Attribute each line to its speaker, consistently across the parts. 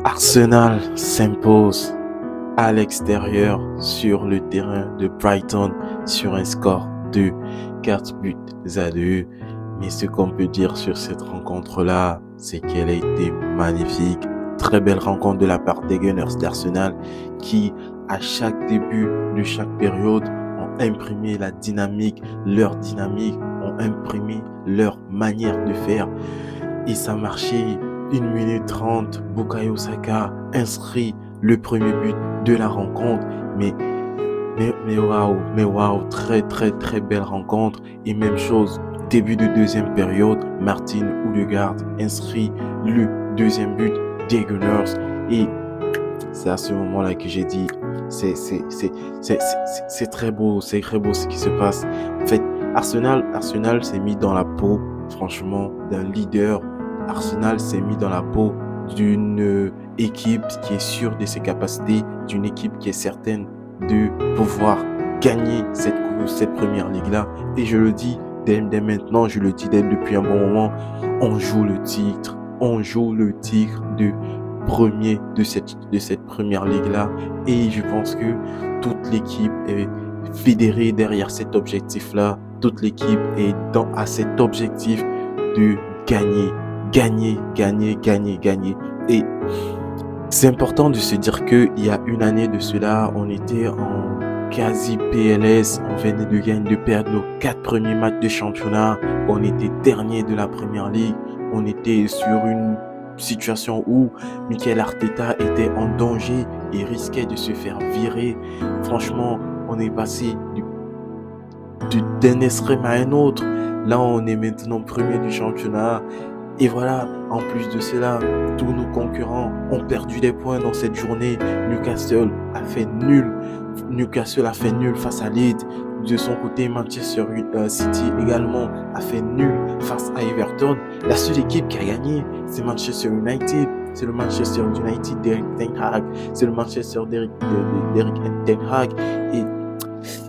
Speaker 1: Arsenal s'impose à l'extérieur sur le terrain de Brighton sur un score de 4 buts à 2. Mais ce qu'on peut dire sur cette rencontre-là, c'est qu'elle a été magnifique. Très belle rencontre de la part des Gunners d'Arsenal qui, à chaque début de chaque période, ont imprimé leur dynamique, ont imprimé leur manière de faire. Et ça marchait 1 minute 30. Bukayo Saka inscrit le premier but de la rencontre. Mais waouh, très très très belle rencontre. Et même chose, début de deuxième période, Martin Odegaard inscrit le deuxième but des Gunners. Et c'est à ce moment-là que j'ai dit, c'est très beau ce qui se passe. En fait, Arsenal s'est mis dans la peau, franchement, d'un leader. Arsenal s'est mis dans la peau d'une équipe qui est sûre de ses capacités, d'une équipe qui est certaine de pouvoir gagner cette première ligue-là. Et je le dis dès maintenant, je le dis depuis un bon moment, on joue le titre de premier de cette première ligue-là. Et je pense que toute l'équipe est fédérée derrière cet objectif-là. Toute l'équipe est à cet objectif de gagner. Et c'est important de se dire qu'il y a une année de cela, on était en quasi PLS, on venait de perdre nos 4 premiers matchs de championnat, on était dernier de la première ligue, on était sur une situation où Mikel Arteta était en danger et risquait de se faire virer. Franchement, on est passé d'un extrême à un autre. Là, on est maintenant premier du championnat. Et voilà, en plus de cela, tous nos concurrents ont perdu des points dans cette journée. Newcastle a fait nul face à Leeds. De son côté, Manchester City également a fait nul face à Everton. La seule équipe qui a gagné, c'est Manchester United. C'est le Manchester United d'Eric Ten Hag. C'est le Manchester d'Eric Ten Hag. Et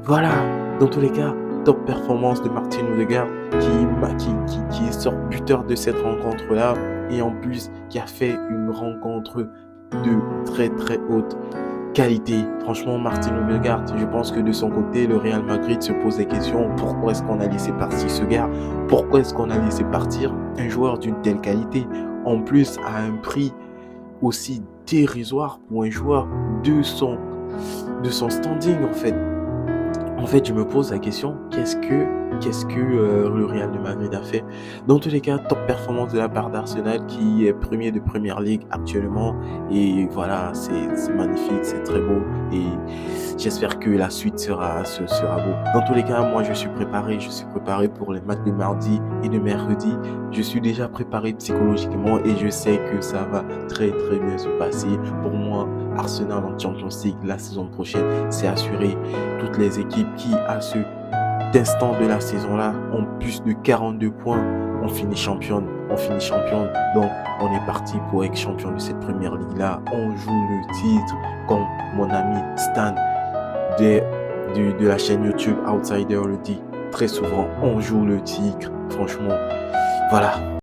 Speaker 1: voilà, dans tous les cas, top performance de Martin Odegaard qui sort buteur de cette rencontre-là et en plus qui a fait une rencontre de très très haute qualité. Franchement, Martin Odegaard, je pense que de son côté, le Real Madrid se pose des questions. Pourquoi est-ce qu'on a laissé partir ce gars? Pourquoi est-ce qu'on a laissé partir un joueur d'une telle qualité? En plus, à un prix aussi dérisoire pour un joueur de son standing en fait. En fait, je me pose la question, qu'est-ce que le Real de Madrid a fait? Dans tous les cas, top performance de la part d'Arsenal qui est premier de Première Ligue actuellement. Et voilà, c'est magnifique, c'est très beau. Et j'espère que la suite sera beau. Dans tous les cas, moi, je suis préparé pour les matchs de mardi et de mercredi. Je suis déjà préparé psychologiquement et je sais que ça va très très bien se passer. Pour moi, Arsenal en Champions League la saison prochaine, c'est assuré. Toutes les équipes qui, à cet instant de la saison-là, ont plus de 42 points, on finit championne. Donc, on est parti pour être champion de cette première ligue-là. On joue le titre, comme mon ami Stan de la chaîne YouTube Outsider le dit très souvent. On joue le titre. Franchement, voilà.